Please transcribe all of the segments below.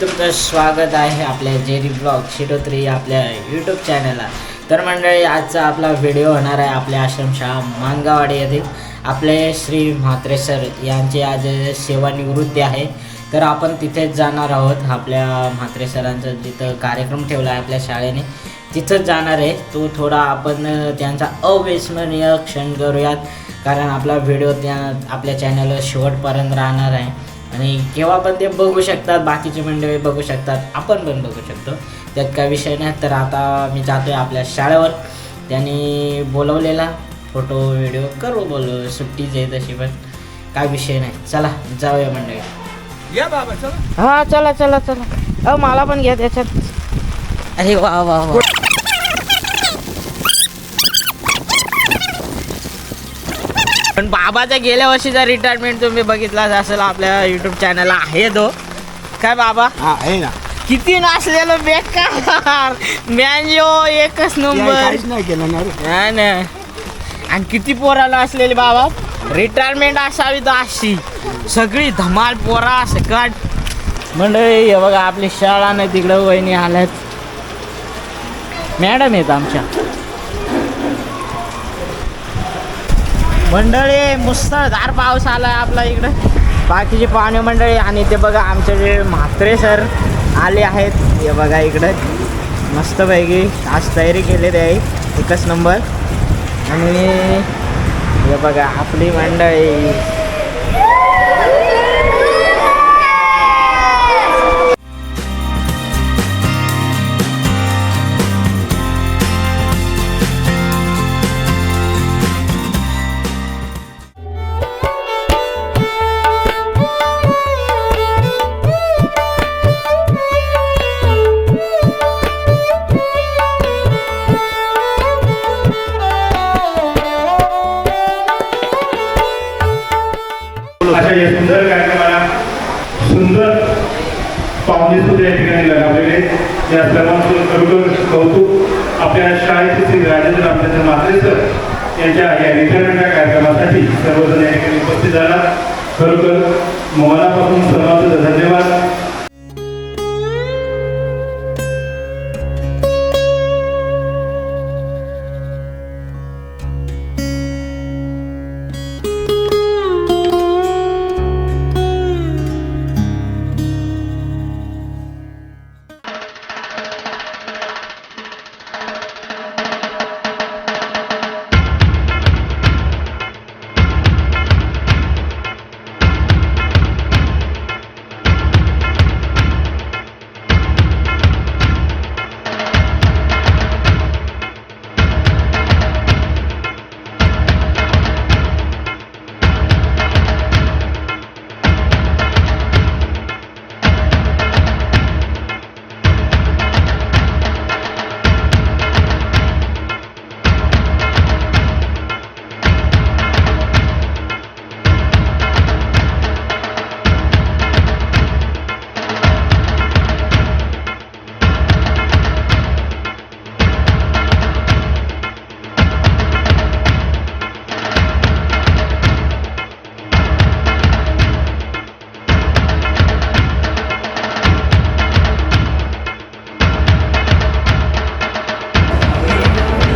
तुमचं स्वागत आहे आपल्या जेरी ब्लॉग 03 आपल्या यूट्यूब चॅनलला। तर मंडळी, आजचा आपला व्हिडिओ होणार आहे आपल्या आश्रमशाळा मानगावाडी येथे आपले श्री म्हात्रे सर यांची आज सेवानिवृत्ती आहे। तर आपण तिथेच जाणार आहोत। आपल्या म्हात्रे सरांचा जिथं कार्यक्रम ठेवला आहे आपल्या शाळेने तिथंच जाणार आहे। तो थोडा आपण त्यांचा अविस्मरणीय क्षण करूयात, कारण आपला व्हिडिओ त्या आपल्या चॅनलवर शेवटपर्यंत राहणार आहे आणि केव्हा पण ते बघू शकतात, बाकीचे मंडळी बघू शकतात, आपण पण बघू शकतो, त्यात काय विषय नाही। तर आता मी जातोय आपल्या शाळेवर, त्यांनी बोलवलेला फोटो व्हिडिओ करू बोलू, सुट्टीच आहे तशी पण काय विषय नाही। चला जाऊया मंडळी। या बाबा चला। हां चला चला चला। मला पण घ्या त्याच्यात। अरे वा वा वा। पण बाबाच्या गेल्या वर्षीचा रिटायरमेंट तुम्ही बघितलाच असेल, आपल्या यूट्यूब चॅनलला आहे तो। काय बाबा हा आहे ना, किती नाचलेलो बेकार मॅन्यो एकच नंबर काहीच नाही केलं ना रे। नाही, आणि किती पोराला असलेली बाबा रिटायरमेंट असावी तर अशी सगळी धमाल पोरा सकट मंडळी। हे बघा आपली शाळा नाही तिकडं वहिनी आल्यात, मॅडम आहेत आमच्या मंडळी। मुसळधार पाऊस आलाय आपला इकडं, बाकीची पाहुणे मंडळी। आणि ते बघा आमचे जे म्हात्रे सर आले आहेत, हे बघा इकडं मस्तपैकी आज तयारी केलेली आहे एकच नंबर। आणि हे बघा आपली मंडळी अशा या सुंदर कार्यक्रमाला सुंदर पाहुणे सुद्धा या ठिकाणी लाभलेले, या सर्वांचं खरोखर कौतुक। आपल्या शाळेचे श्री राजेंद्र रामचंद्र म्हात्रे सर यांच्या या रिटायरमेंटच्या कार्यक्रमासाठी सर्वजण या ठिकाणी उपस्थित झाला, खरोखर मनापासून सर्वांचं धन्यवाद।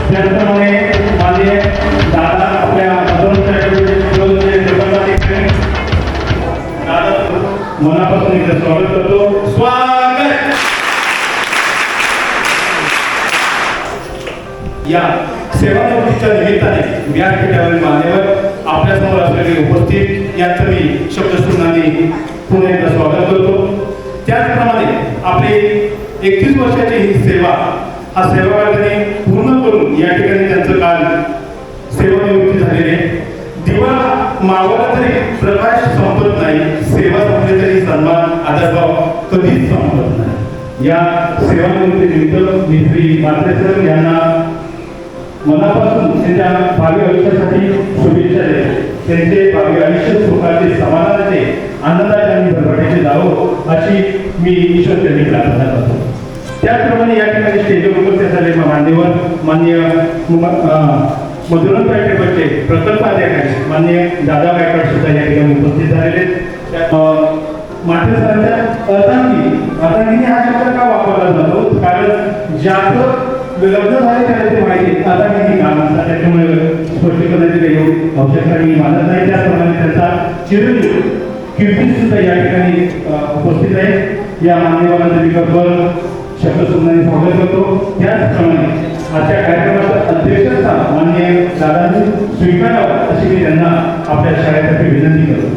त्याचप्रमाणे माझे दादा आपल्या मनापासून इथे स्वागत करतो। स्वागत। या सेवानिवृत्तीच्या निमित्ताने व्यासपीठावरील मान्यवर आपल्यासमोर असलेले उपस्थित यांचं मी शब्दशून्याने पुन्हा एकदा स्वागत करतो। त्याचप्रमाणे आपली 31 वर्षाची ही सेवा, हा सेवा त्यांनी पूर्ण करून या ठिकाणी त्यांचं काल सेवानिवृत्ती झालेली आहे। दिवा मावळला तरी प्रकाश संपत नाही, सेवा संपली तरी सन्मान आदरभाव कधीच संपत नाही। या सेवानिवृत्ती निमित्त मी श्री म्हात्रे सर यांना मनापासून त्यांच्या भावी आयुष्यासाठी शुभेच्छा देतो। त्यांचे भावी आयुष्य सुखाचे, समाधानाचे, आनंदाचे आणि भरभराटीचे जावो अशी मी ईश्वर त्यांनी प्रार्थना करतो। त्याचप्रमाणे या ठिकाणी स्टेजवर उपस्थित झालेले मान्यवर माननीय मधुरन माथेसरांच्या अर्धांगिनी हा शब्द का वापरला जातो कारण ज्याचं लग्न झाले त्याला ते माहिती अर्धांगिनी काम असतात त्याच्यामुळे स्पष्टीकरणाची काही आवश्यकता मी मानत नाही त्याचप्रमाणे त्यांचा चिरंजीव कीर्ती सुद्धा या ठिकाणी उपस्थित आहे या मान्यवरांचं मी करतो शब्दसुमनाने स्वागत करतो त्याचप्रमाणे आजच्या कार्यक्रमाचं अध्यक्षस्थान माननीय दादांनी स्वीकारावं अशी मी त्यांना आपल्या शाळेतर्फे विनंती करतो.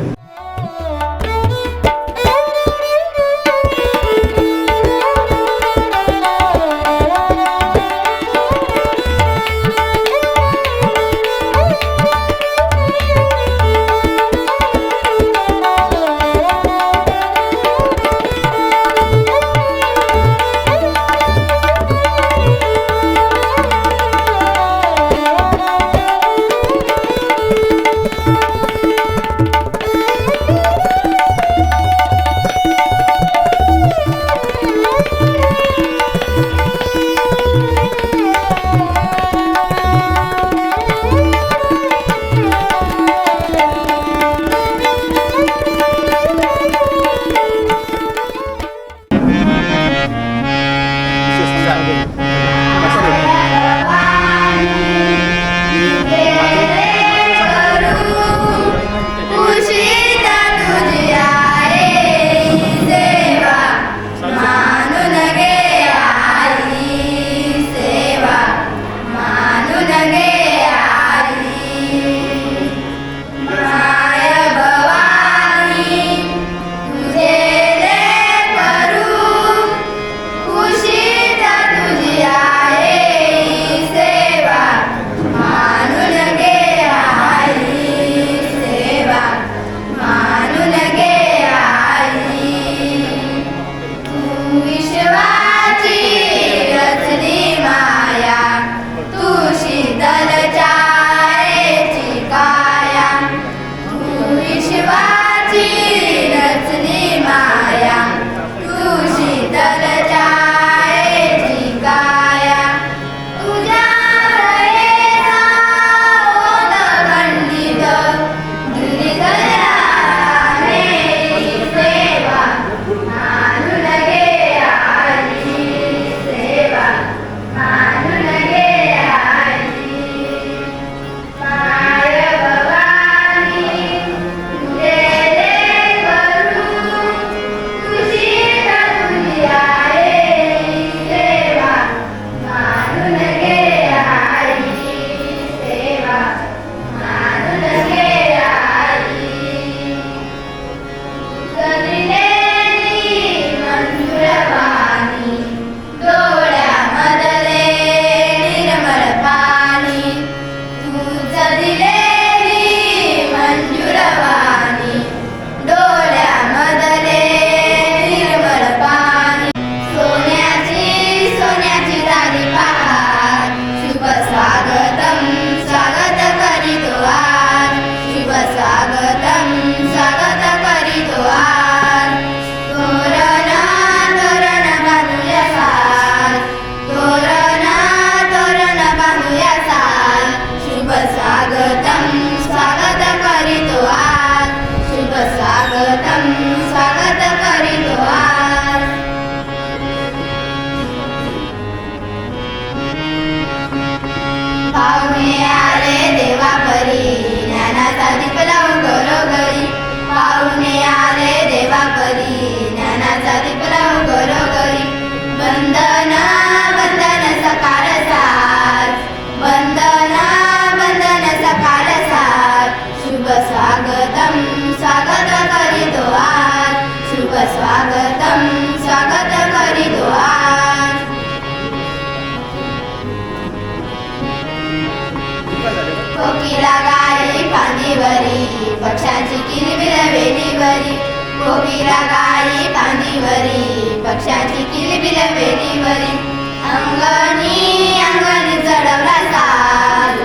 कोकिला गाई फांदीवरी पक्षाची किलबिल वेलीवरी कोकिला गाई फांदीवरी पक्षाची किलबिल वेलीवरी अंगणी अंगणी चढवला साज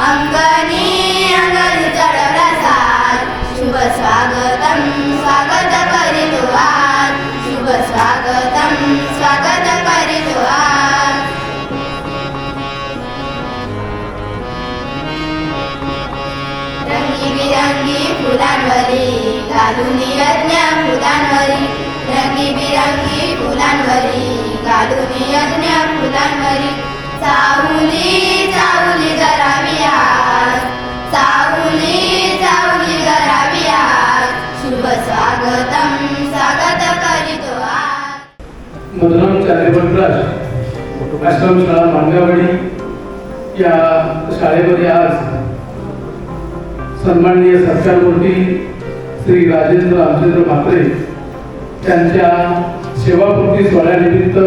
अंगणी अंगणी चढवला साज शुभ स्वागतम स्वागत करीतो आज शुभ स्वागतम स्वागत करीतो आज रंगीबिरंगी फुलांवरी घालून यज्ञ फुलांवरी चाहुली चाहुली करावी आज, चाहुली चाहुली करावी आज, शुभ स्वागतम स्वागत करीतो आज. मधुराम चॅरिटेबल ट्रस्ट आश्रम शाळा मांगावाडी या शाळेमध्ये आज सन्माननीय सरकारमूर्ती श्री राजेंद्र रामचंद्र म्हात्रे त्यांच्या सेवापूर्ती सोहळ्यानिमित्त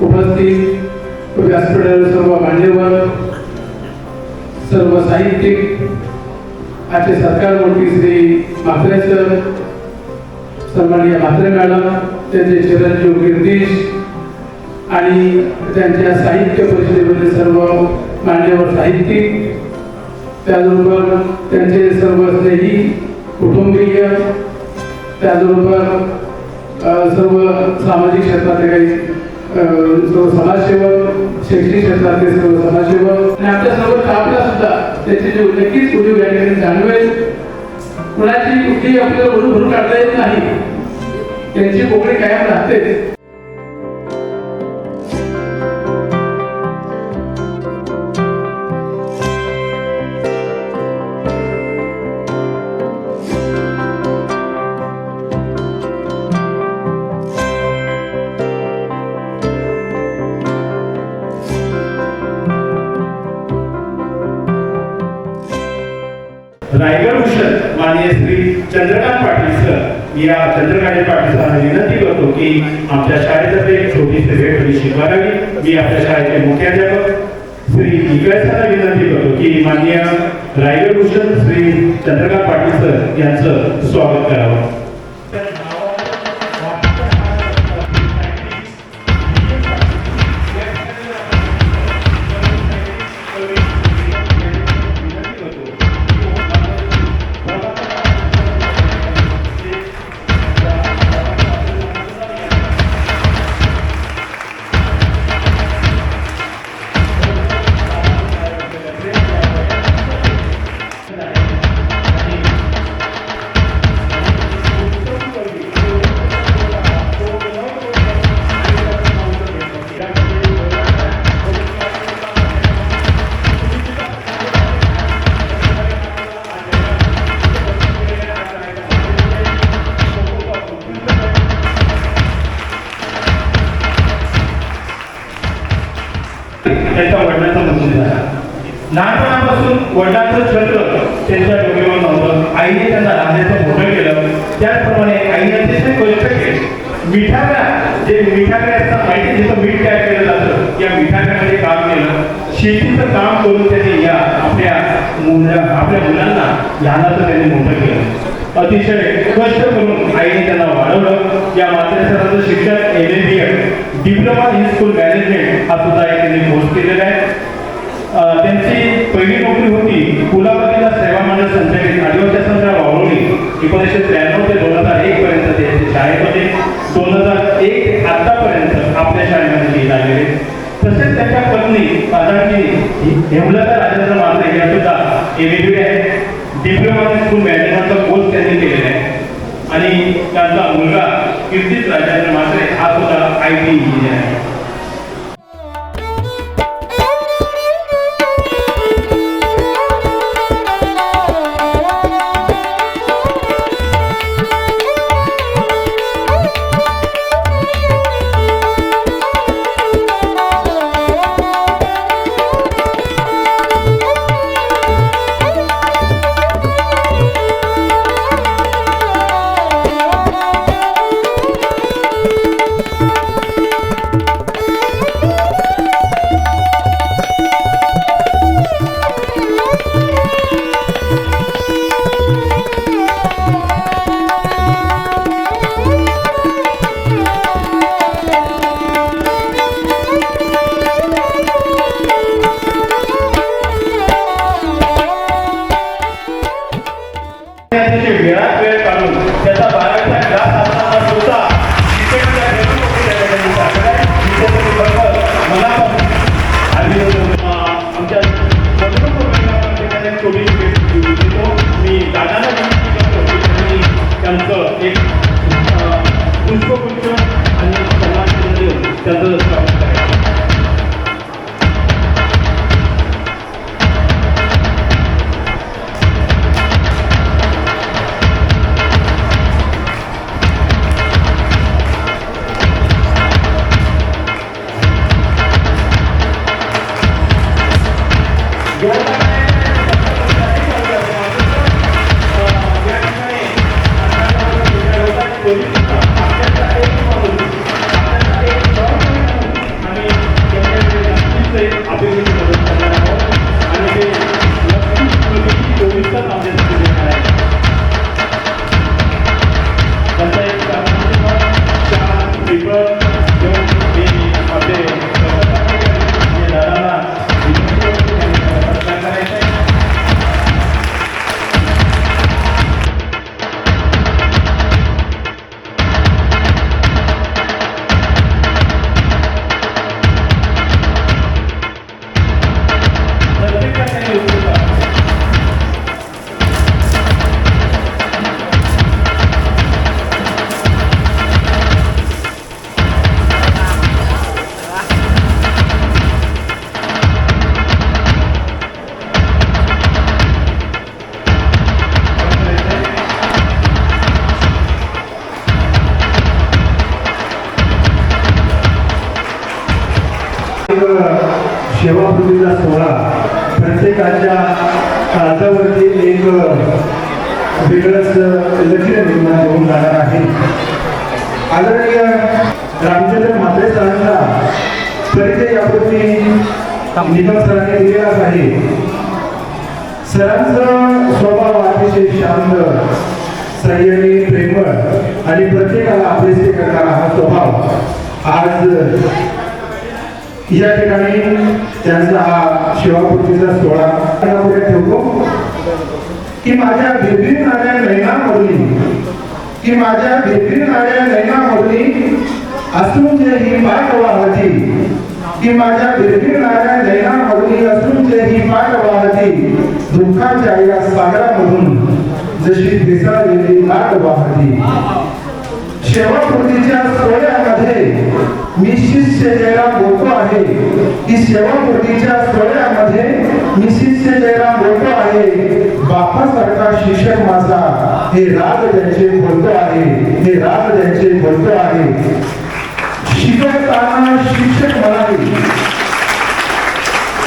उपस्थित व्यासपीठावर सर्व मान्यवर, सर्व साहित्यिक, आजचे सरकारमूर्ती श्री म्हात्रे सर, सन्माननीय म्हात्रे मॅडम, त्यांचे चिरंजीव कीर्तीश आणि त्यांच्या साहित्य परिषदेमध्ये सर्व मान्यवर साहित्यिक, त्याचबरोबर त्यांचे सर्व स्नेही कुटुंबीय, त्याचबरोबर सर्व सामाजिक क्षेत्रातले काही सर्व समाजसेवक, शैक्षणिक क्षेत्रातले सर्व समाजसेवक आणि आपल्या सर्व स्टाफला सुद्धा त्याची जे नक्कीच उद्योग या ठिकाणी जाणवेल. कुणाची कुठेही आपल्याला ओळख भरून काढता येत नाही, त्यांची कोकणी कायम राहते. रायगड भूषण माननीय श्री चंद्रकांत पाटील सर, या चंद्रकांत पाटील सरांना विनंती करतो की आमच्या शाळेतर्फे एक छोटीशी भेट थोडीशी करावी. मी आपल्या शाळेचे मुख्याध्यापक श्री इकळेसरांना विनंती करतो की माननीय रायगड भूषण श्री चंद्रकांत पाटील सर यांचं स्वागत करावं. त्यांच्या वडिलांचा मृत्यू झाला. लहानपणापासून वडिलांचं छत्र त्यांच्या डोक्यावर नव्हतं. आईने त्यांना राहण्याचं मोठं केलं. त्याचप्रमाणे आईने अतिशय कष्ट केले. मिठाग्रा, जे मिठाग्रा असतात माहिती, जिथं मीठ तयार केलं जातं, या मिठाग्रामध्ये काम केलं. शेतीचं काम करून त्यांनी या आपल्या मुलांना लहानाचं त्यांनी मोठं केलं. अतिशय कष्ट करून आईने त्यांना वाढवलं. या म्हात्रे सरांचं शिक्षण MA diploma in school management हा सुद्धा एक त्यांनी कोर्स केलेला आहे. त्यांची पहिली नोकरी होती कुलाबतीला सेवा मंडळ संचालित आदिवासी संस्था वावरली. 1993 ते 2001 पर्यंत त्यांचे शाळेत होते. 2001 ते आतापर्यंत आपल्या शाळेमध्ये ते आलेले. तसेच त्यांच्या पत्नी हेमलता राजेंद्र म्हात्रे या सुद्धा MA आहे. डिप्लोमा इन स्कूल मॅनेजमेंटचा कोर्स त्यांनी केलेला आहे. आणि त्यांचा मुलगा कीर्तीश राजेंद्र म्हात्रे हा सुद्धा IT इंजिनियर आहे. वेळात वेळ काढून त्याचा 12वीचा क्लास असताना सुद्धा मला आमच्या छोटी मी दादांना विनंती करतो की त्यांचं एक पुष्पगुच्छ आणि सन्मान देऊन त्यांचं स्वागत करायचं. सेवापूर्तीचा सोहळा प्रत्येकाच्या काळजावरती एक वेगळंच लक्षण निर्माण होऊन जाणार आहे. आदरणीय रामचंद्र म्हात्रे सरांचा परिचय यापूर्वी निगम सरांनी दिलेलाच आहे. सरांचा स्वभाव अतिशय शांत, संयमी, प्रेमळ आणि प्रत्येकाला आपलेसे करणारा हा स्वभाव आज या ठिकाणी त्यांचा हा सेवापूर्तीचा सोहळा पुढे ठेवतो की माझ्या भिरभिरणाऱ्या नयनामधली की माझ्या भिरभिरणाऱ्या नयनामधली असून ही पाठ वाहती की माझ्या भिरभिरणाऱ्या नयनामधली असून ही पाठ वाहती दुःखाच्या या सागरामधून जशी दिसालेली लाट वाहती. सेवापूर्तीच्या सोहळ्यामध्ये मी शिष्य जयराम बोलतो आहे की सेवापूर्तीच्या सोहळ्यामध्ये मी शिष्य जयराम बोलतो आहे. बापासारखा शिक्षक माझा हे राज त्यांचे बोलतो आहे, हे राज त्यांचे बोलतो आहे. शिकवताना शिक्षक म्हणाली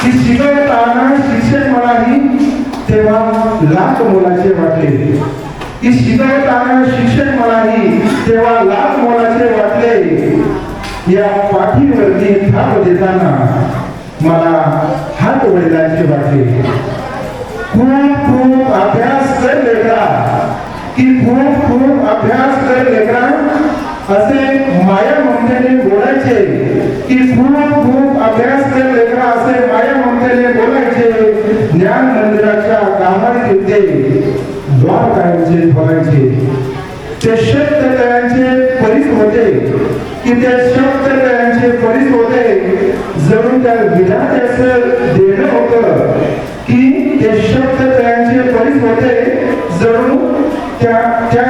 की शिकवताना शिक्षक म्हणाली तेव्हा लाख मोलाचे वाटले की शिकवताना शिक्षक म्हणाली तेव्हा लाख मोलाचे वाटले. या पाठीवरती थाप देताना मला हात वडिलांचे वाटले. खूप खूप अभ्यास कर लेकरा की खूप खूप अभ्यास कर लेकरा असे माया ममतेने बोलायचे की खूप खूप अभ्यास कर लेकरा असे माया ममतेने बोलायचे. ज्ञान मंदिराच्या गाभाऱ्यात येते द्वारकांचे बोलायचे. ते शब्द तयांचे परीस होते की ते शब्द तयांचे परीस होते. जणू त्या विधात्याचं देणं होतं की ते शब्द तयांचे परीस होते. जणू त्या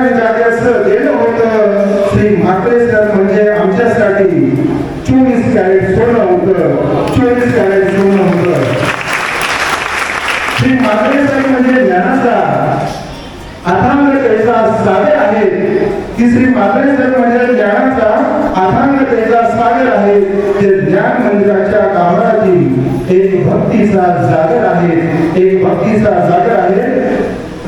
विधात्याचं देणं होतं. श्री म्हात्रे सर म्हणजे आमच्यासाठी 24 कॅरेट सोनं होतं, 24 कॅरेट सोनं होतं. श्री म्हात्रे सर म्हणजे ज्ञानाचा अथांगतेचा सागर आहे की श्री म्हात्रे सर म्हणजे ज्ञानाचा अथांगतेचा सागर आहे. ते ज्ञान मंदिराच्या गाभाऱ्यातील एक भक्तीचा जागर आहे, एक भक्तीचा जागर आहे.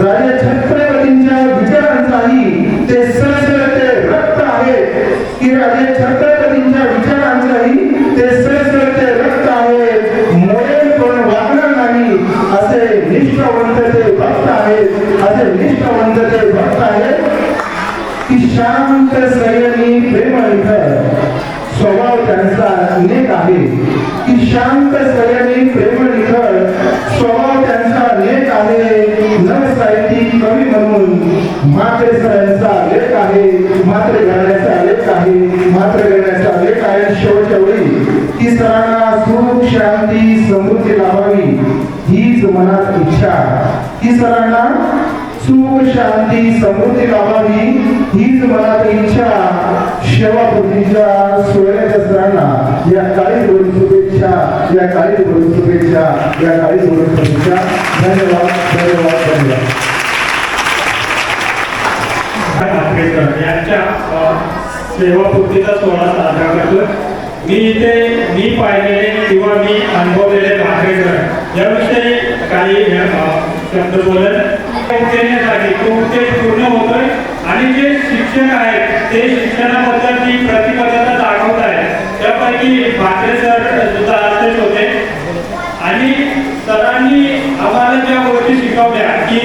राजे छत्रपतींच्या विचारांचाही ते सळसळते रक्त आहे की राजे छत्रपतींच्या विचारांचाही ते सळसळते रक्त आहे. मोडेल पण वागणार नाही असे निष्ठावंत ते भक्त आहेत, असे निष्ठावंत ते भक्त आहेत की शांत संयमी प्रेमळ स्वभाव त्यांचा नेक आहे की शांत संयमी प्रेमळ स्वभाव त्यांचा नेक आहे. नवसाहिती कवी म्हणून म्हात्रे सरांचा लेख आहे, म्हात्रे घराण्याचा लेख आहे, म्हात्रे घराण्याचा लेख आहे. शेवटच्या वेळी की सरांना सुख शांती समृद्धी लाभावी हीच मनात इच्छा की सरांना सुख शांती समृद्धी लाभावी हीच मनात इच्छा. सेवापूर्तीच्या सोहळ्याच्या सरांना या काळी दोन शुभेच्छा, या काळी दोन शुभेच्छा, या काळी दोन शुभेच्छा. धन्यवाद, धन्यवाद, धन्यवाद. यांच्या सेवापूर्तीचा सोहळा साजरा करतो. मी पाहिलेले किंवा मी अनुभवलेले भाकरेकर याविषयी काही शब्द बोलत देण्यासाठी तो उद्देश पूर्ण होतोय आणि जे शिक्षक आहेत ते शिक्षणाबद्दल जी प्रतिबद्धता दाखवत आहेत त्यापैकी भाकरे सर सुद्धा असेच होते आणि सरांनी आम्हाला ज्या गोष्टी शिकवल्या की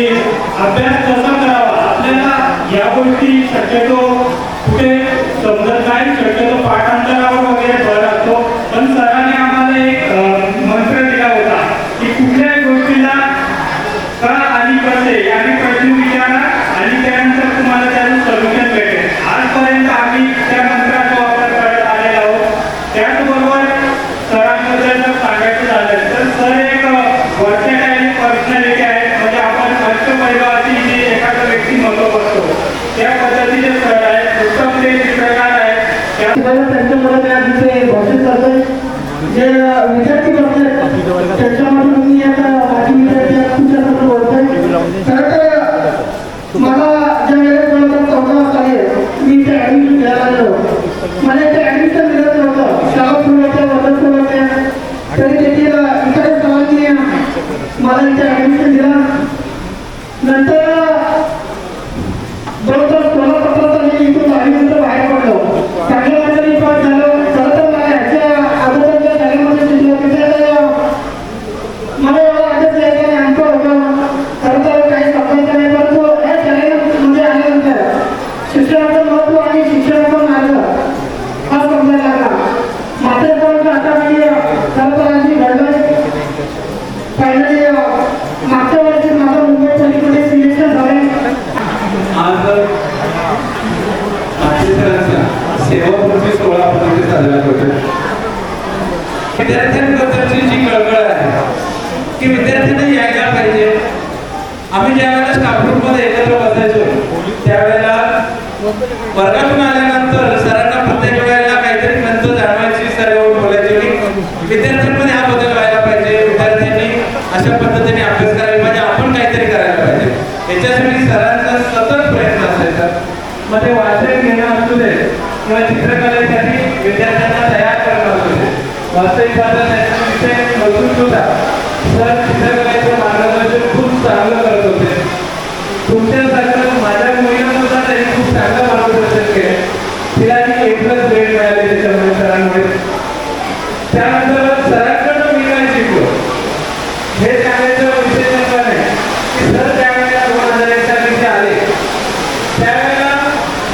अभ्यास कसा करावा आपल्याला या गोष्टी शक्यतो कुठे समजत नाही शक्यतो पाठांतरावर वगैरे भर असतो पण सरांनी आम्हाला एक मंत्र दिला होता की कुठल्याही गोष्टीला का आणि कसे आणि प्रश्न विचारा आणि त्यानंतर तुम्हाला त्याचं सोल्युशन भेटेल आजपर्यंत आम्ही त्या मंत्राचा वापर करत आलेलो आहोत त्याचबरोबर सरांबद्दल जर सांगायचं झालं तर सर एक वर्षाकालीन पर्सनॅलिटी आहे म्हणजे आपण अष्टपैलवाची जी एखादा व्यक्तिमत्व बघतो त्या पद्धतीचे सर आहेत उत्तम ते चित्रकार आहेत त्यांच्यामुळे त्या तिथे भाषण करतोय जे विद्यार्थी बसतात त्याच्यामधून मी आता माझी विद्यार्थी तुमच्यासमोर बोलतोय खरं तर मला ज्या वेळेस कळतं 14 वाजता मी इथे ॲडमिशन घ्यायला आलो मला इथे ॲडमिशन मिळत नव्हतं शाळा सुरू होत्या वर्ग सुरू होत्या तरी त्याची इतर सरांनी मला इथे ॲडमिशन दिला नंतर बरोबर 16 17 मी इथून दहावीनंतर बाहेर पडलो चांगल्या मार्गाने पास झालो खरं तर मला ह्याच्या अगोदरच्या शाळेमध्ये शिकलो मला एवढा अभ्यास यायचा नाही अनुभव होता खरं तर काही समजायचं नाही परंतु या शाळेमध्ये आल्यानंतर शिक्षणाचं महत्त्व आणि शिक्षणाचं मार्ग हा समजायला लागला मात्र परंतु आता मी खरं तर अशी घडलोय फायनली मागच्या वर्षी माझं मुंबई पोलीसमध्ये सिलेक्शन झालं आज सेवापूर्ती सोहळा पद्धती साजरा करतोय विद्यार्थ्यांबद्दलची जी कळकळ आहे की विद्यार्थ्यांना यायला पाहिजे आम्ही ज्या वेळेला स्टाफ रूममध्ये एकत्र बसायचो त्यावेळेला वर्गातून आल्यानंतर सरांना प्रत्येक वेळेला काहीतरी खंत जाणवायची सर येऊन बोलायची की विद्यार्थ्यांमध्ये हा बदल व्हायला पाहिजे विद्यार्थ्यांनी अशा पद्धतीने अभ्यास करायला पाहिजे आपण काहीतरी करायला पाहिजे याच्यासाठी सरांचा सतत प्रयत्न असायचा मग ते वाचन घेणं असू दे किंवा चित्रकलेसाठी विद्यार्थ्यांना तयार करणं असू दे वास्तविक पाहता त्याचा विषय बसून सुद्धा सर चित्रकलेचं मार्गदर्शन खूप चांगलं करत होते तुमच्यासारखं माझ्या मुलीला सुद्धा त्यांनी खूप चांगलं मार्गदर्शन केलं तिला ती A+ ग्रेड मिळाली त्याच्यामुळे सरांमुळे त्यानंतर सरांकडनं मी काय शिकलो हे सांगायचं विशेष असं नाही की सर त्यावेळेला 2001 साली जे आले त्यावेळेला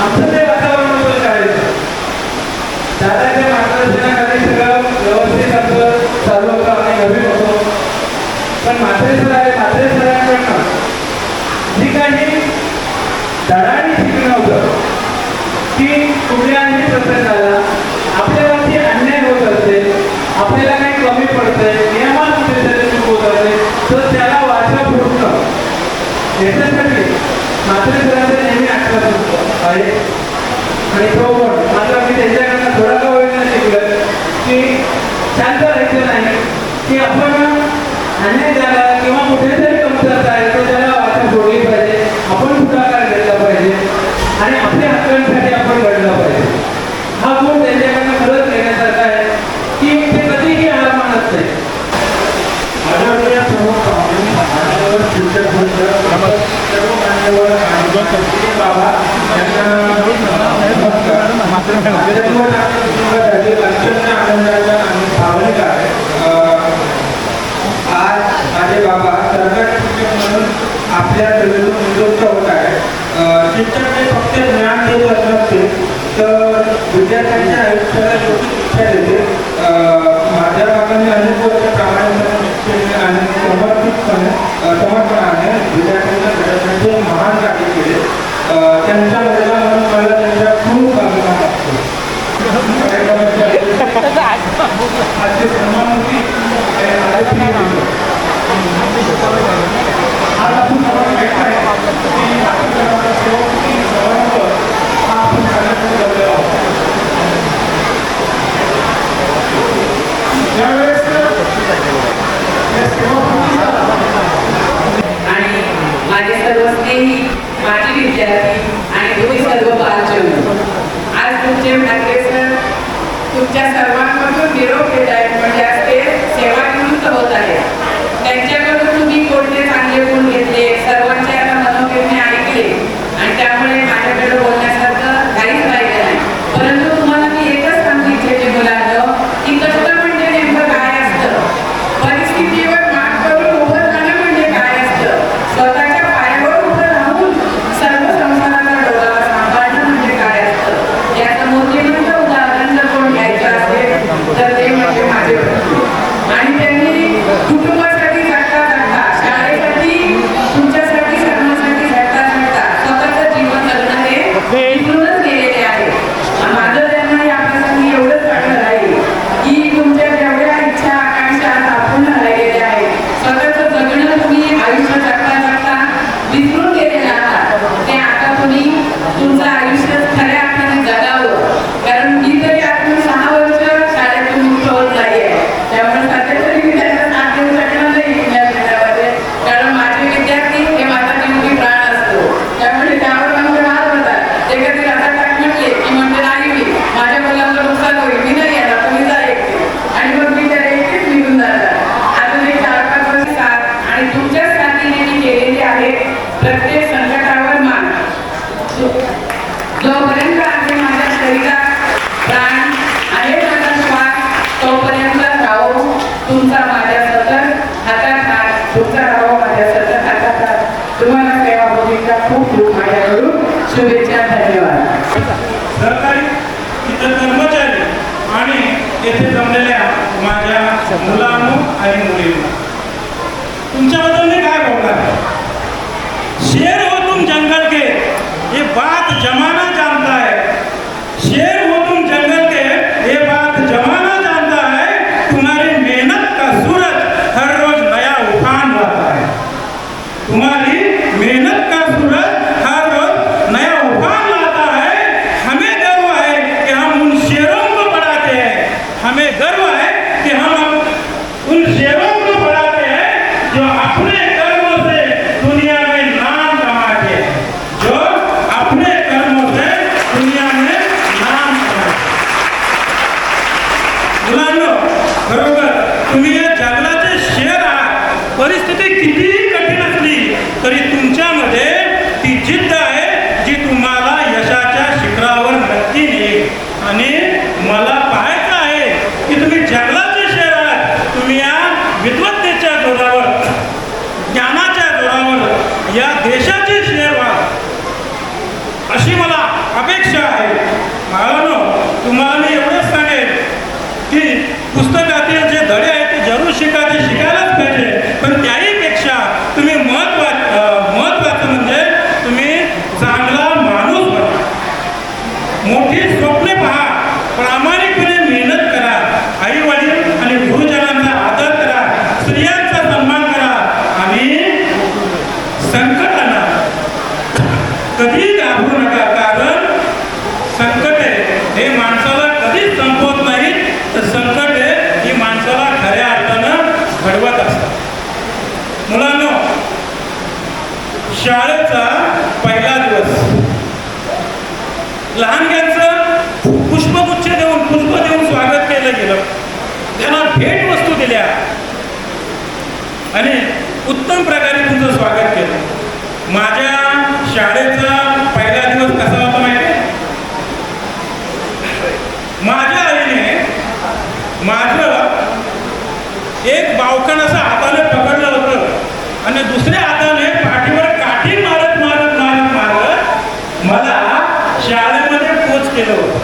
आमचं ते वातावरण होतं शाळेचं दादाच्या मार्गदर्शनाखाली सगळं व्यवस्थित आपलं चालू होतं आणि नवीन होतो पण म्हात्रे सरांकडनं जी काही धडाडी शिकणं होतं की कुठल्याही प्रसंग झाला आपल्यावरती अन्याय होत असेल आपल्याला काही कमी पडतंय नियमात कुठेतरी चूक होत असेल तर त्याला वाचा फुटणं याच्यासाठी म्हात्रे सरांचं नेहमी आठवत आहे आणि तो पण मात्र मी त्यांच्याकडनं थोडा का होईना शिकलं की शांत राहायचं नाही की आपण अन्याय झाला किंवा कुठेतरी कमतरता आहे तर त्याला वाचा फोडली पाहिजे आपण पुढाकार घेतला पाहिजे आणि आपल्या हक्कांसाठी आपण लढलं पाहिजे हा गुण त्यांच्याकडनं खरंच घेण्यासारखा आहे की ते कधीही हार मानत नाही माझ्या प्रमुख मान्यवर शिक्षक सर्व मान्यवर बाबा अत्यंत आनंदाचा आणि भावनिक आहे आज माझे बाबा सरकारी शिक्षक म्हणून आपल्या चळवळीतून निवृत्त होत आहे शिक्षक हे फक्त ज्ञान देत नसते तर विद्यार्थ्यांच्या आयुष्याला योग्य शिक्षा देते माझ्या बाबांनी अनेक वर्ष प्रामाणिकपणे आणि समर्पणाने विद्यार्थ्यांना घडवण्याचे महान कार्य केले त्यांच्या वडिला म्हणून मला त्यांच्या खूप अभिमान वाटतो आजचे सन्मानमूर्ती आज आपण सर्वांना भेटताय की हा आपण कार्यक्रम करलेला आहोत त्यावेळेस आणि माझे सर्व स्नेही माझी विद्यार्थी आणि तुम्ही सर्व बालजन आज तुमचे ठाकरे सर तुमच्या सर्वांमधून निरोप घेत आहेत म्हणजे आज ते सेवानिवृत्त होत आहेत त्यांच्याकडून तुम्ही तुमचा माझ्या सतत हातात हात, तुमचा राहो माझ्या सतत हातात हात. तुम्हाला सेवाभावींचा खूप खूप माझ्याकडून शुभेच्छा. धन्यवाद. सरकारी इतर कर्मचारी आणि येथे जमलेल्या माझ्या मुलांनो आणि मुलींना तुमच्याबद्दल मी काय बोलणार. शेर हो तुम जंगल के, ये बात जमाना जानता है. शेर हो तुम जंगल के, ये बात जमाना जानता है. तुम्हारी मेहनत का सूरज हर रोज नया उफान लाता है. तुम्हारी मेहनत का सूरज हर रोज नया उफान लाता है. हमें गर्व है कि हम उन शेरों को बढ़ाते हैं. हमें गर्व है कि हम उन शेरों को बढ़ाते हैं जो अपने कर्मों से दुनिया में नाम कमाते हैं. जो अपने कर्मों से दुनिया में नाम कमाते हैं. मुलांनो, बरोबर तुम्ही या जंगलाचे शेर आहात. परिस्थिती कितीही कठीण असली तरी तुमच्यामध्ये ती जिद्द आहे जी तुम्हाला यशाच्या शिखरावर नक्की नेईल. आणि मला पाहायचं आहे की तुम्ही जंगलाचे शेर आहात. तुम्ही या विद्वत्तेच्या जोरावर, ज्ञानाच्या जोरावर या देशाचे शेर व्हा अशी मला अपेक्षा आहे. बाळांनो, तुम्हाला मी एवढंच सांगेन की पुस्तकातील जे धडे आहेत ते जरूर शिका, ते शिकायलाच पाहिजे. पण त्याहीपेक्षा तुम्ही महत्वाचं म्हणजे तुम्ही चांगला माणूस बना. मोठी स्वप्ने पहा, प्रामाणिकपणे मेहनत करा, आई वडील आणि गुरुजनांचा आदर करा, स्त्रियांचा सन्मान करा आणि संकटांना कधी घाबरू नका. कारण संकटे हे माणसाला कधीच संपवत नाही, तर संकटे ही माणसाला खऱ्या अर्थानं घडवत असतात. मुलांनो, शाळेचा पहिला दिवस लहानग्यांचं पुष्प देऊन स्वागत केलं गेलं. त्यांना भेट वस्तू दिल्या आणि उत्तम प्रकारे तुमचं स्वागत केलं. माझ्या शाळेचा पहिला दिवस कसा होता माहिती आहे? माझ्या आईने माझं एक बावकण असं हाताने पकडलं होतं आणि दुसऱ्या हाताने पाठीवर काठी मारत मला शाळेमध्ये पोच केलं होतं.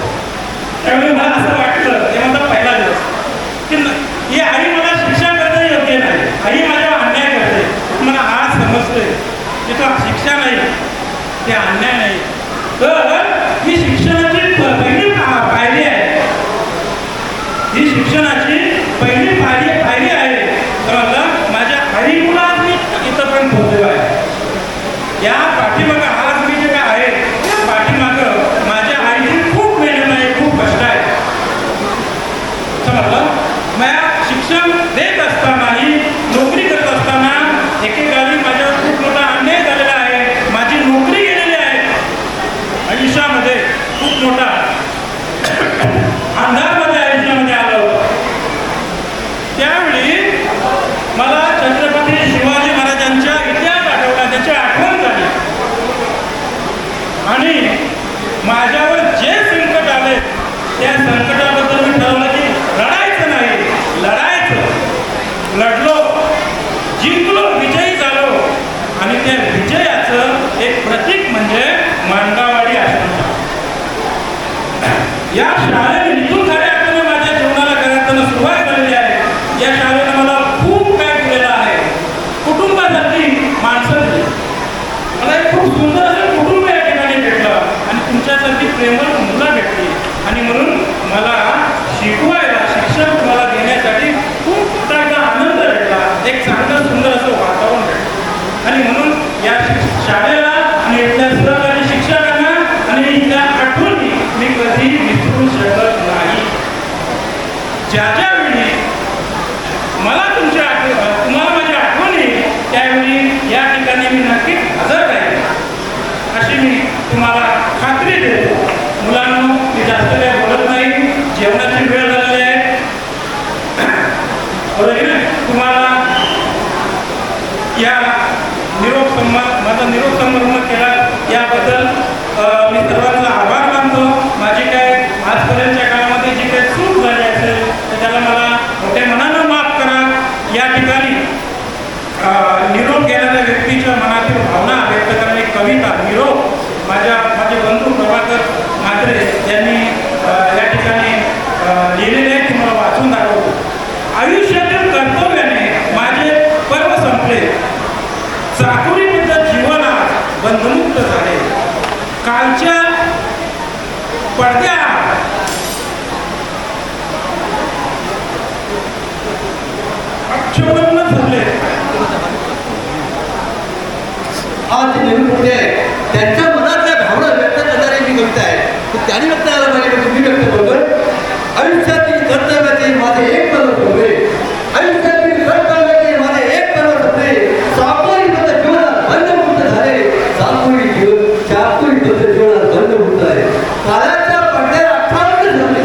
त्यावेळी मला असं वाटलं, ते माझा पहिला दिवस, की ही आई मला शिक्षा करणं योग्य नाही. आई माझ्यावर अन्याय करते. मला आज समजतंय की तो शिक्षा नाही, ते अन्याय नाही, तर ही शिक्षणाची पहिली पायरी आहे. ही शिक्षणाची पहिली पायरी आहे. तर माझ्या आईमुळे आज मी इथंपर्यंत पोहोचलो आहे. या पाठीमागं आज मी जे काय आहे त्या पाठीमागं माझ्या आईची खूप मेहनत आहे, खूप कष्ट आहे. समजलं? मला शिक्षण देत असतानाही, नोकरी करत असताना एकेकाळी माझ्यावर खूप मोठा अन्याय झालेला आहे. माझी नोकरी गेलेली आहे. आयुष्यामध्ये खूप मोठा अंधार माझ्या आयुष्यामध्ये आलं होतं. त्यावेळी मला छत्रपती शिवाजी महाराजांच्या इतिहास आठवला, त्याची आठवण झाली आणि माझ्यावर जे संकट आले त्या संकटाबद्दल मी ठरवलं की लढायचं नाही, लढायचं. लढलो, जिंकलो, विजयी झालो आणि त्या विजयाचं एक प्रतीक म्हणजे मांडगावाडी आश्रम. या शाळेने निघून खऱ्या अर्थाने माझ्या जीवनाला खऱ्या अर्थानं सुरुवात झालेली आहे. या शाळेने मला खूप काय दिलेलं आहे. कुटुंबासाठी माणसं दिली. मला एक खूप सुंदर असं कुटुंब या ठिकाणी भेटलं आणि तुमच्यासाठी प्रेमळ मुलं भेटली आणि म्हणून मला शिकवायला, शिक्षण तुम्हाला देण्यासाठी खूप मोठा आनंद भेटला. एक चांगलं सुंदर असं वातावरण भेटलं आणि म्हणून या शाळेला आणि इथल्या सहकारी शिक्षकांना आणि इथल्या आठवणी मी कधीही विसरू शकत नाही. ज्या वेळी मला तुम्हाला माझी आठवणी त्यावेळी या ठिकाणी मी नक्कीच हजर राहील अशी मी तुम्हाला खात्री देतो. मुलांनो, मी जास्त काही बोलत नाही, जेवणाची वेळ झालेली आहे. बरोबर, तुम्हाला या माझा निरोप समारंभ केला याबद्दल मी सर्वांचा आभार मानतो. माझी काय आजपर्यंतच्या काळामध्ये जी काही चूक झाली असेल तर त्याला मला मोठ्या मनानं माफ करा. या ठिकाणी निरोप घेणाऱ्या व्यक्तीच्या मनातील भावना व्यक्त करणारी कविता निरोप माझे बंधू प्रभाकर म्हात्रे यांनी या ठिकाणी लिहिलेले आहे, ती मला वाचून दाखवतो. आयुष्यातील कर्तव्याने माझे पर्व संपले, चाकुरीबद्ध जीवनात बंधमुक्त झाले, कालच्या पडद्या अक्षबंध झाले. आज निवडणुकी आहे त्यांच्या मनातल्या भावना व्यक्त करणारी मी कविता आहे. तर त्यांनी व्यक्त करायला पाहिजे, तुम्ही व्यक्त बरोबर. आयुष्यातील कर्तव्याचे माझे एक पर्व संपले, आयुष्यातील कर्तव्याचे माझे एक पर्व संपले, चाकोरीबद्ध जीवनात बंधमुक्त झाले, चाकोरीबद्ध जीवनात बंधमुक्त झाले. काळाच्या पडद्याला अठ्ठावन्न झाले,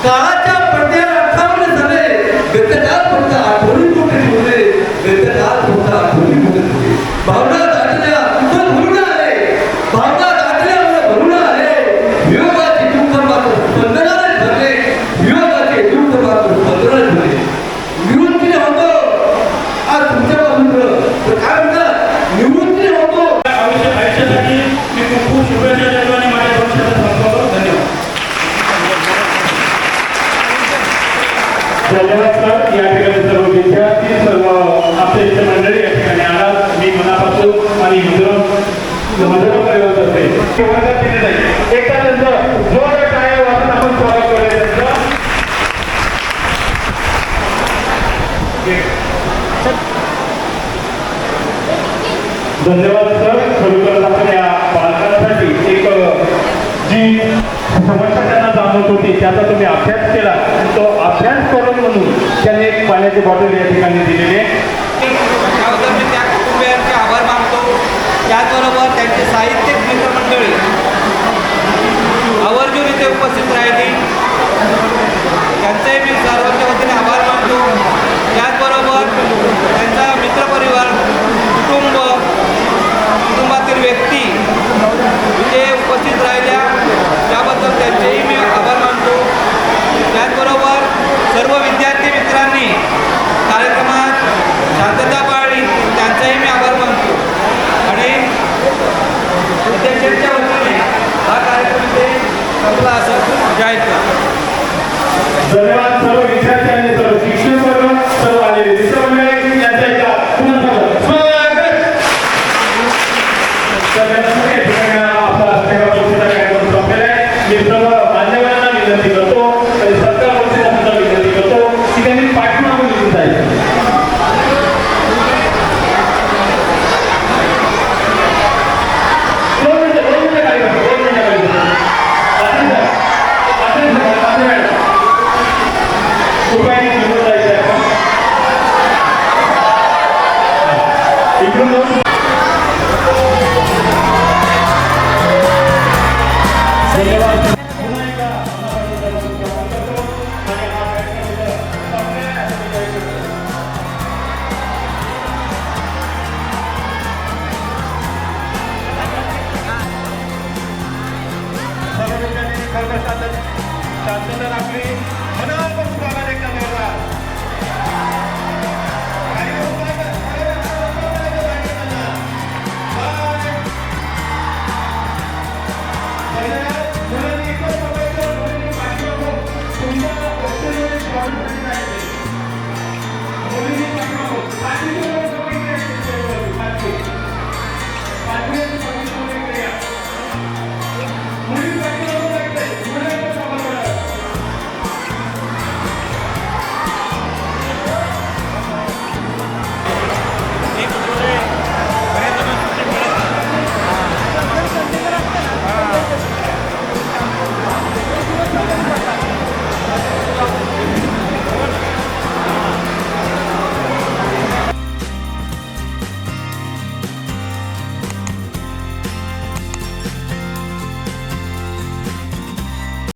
काळाच्या पडद्याला अठ्ठावन्न झाले, व्यक्तदार फक्त आठवणी कुठे ठेवले, व्यक्तदार फक्त आठवणी कुठे ठेवले. भावना दाटल्या कुठं भरून आले, भावना दाटल्या भरून आले, वियोगाचे दुःख मात्र स्पंदनाने ठरले, वियोगाचे दुःख मात्र स्पंदनाने ठरले. निवृत्तीने होतो आज तुमच्या बाजूला काय म्हणतात, निवृत्तीने होतो. आयुष्यासाठी मी खूप खूप शुभेच्छा देतो आणि माझ्या भविष्याचा संकल्प. धन्यवाद. धन्यवाद सर. या ठिकाणी सर्व विद्यार्थी सर्व आपल्या इथे मंडळी या ठिकाणी आला. मी मनापासून आणि मधुर करत असते. एकदा त्यांचं जोर टाळ्या वाजून आपण स्वागत करायचं. धन्यवाद सर. खरोखरच आपण या बालकांसाठी एक जी समस्या त्यांना जाणवत होती त्याचा तुम्ही अभ्यास केला आणि तो अभ्यास करून म्हणून त्यांनी एक पाण्याची बॉटल या ठिकाणी दिलेली आहे. त्याबद्दल मी त्या कुटुंबियांचे आभार मानतो. त्याचबरोबर त्यांचे साहित्यिक मित्रमंडळी आवर्जून इथे उपस्थित राहिली, त्यांचाही मी सर्वांच्या वतीने आभार मानतो. त्याचबरोबर त्यांचा मित्रपरिवार, कुटुंबातील व्यक्ती इथे उपस्थित राहिल्या, त्याबद्दल त्यांचेही मी आभार मानतो. त्याचबरोबर सर्व विद्यार्थी मित्रांनी कार्यक्रमात शांतता पाळली, त्यांचाही मी आभार मानतो. आणि अध्यक्षांच्या वतीने हा कार्यक्रम इथे संपला असं जाहीर करतो. धन्यवाद सर्व विद्यार्थी आणि सर्व शिक्षक वर्ग, सर्व आलेले मित्रमंडळी यांच्या एका पुन्हा स्वागत. तर त्यानंतर या ठिकाणी आपला बक्षिसा कार्यक्रम संपलेला आहे. मी सर्व मान्यवरांना विनंती करतो आणि सत्कार बक्षिसा सुद्धा विनंती करतो की त्यांनी पाठीमागून निघून जायचं. शांतता राखली, मनापासून आला एक धन्यवाद. मुलींनी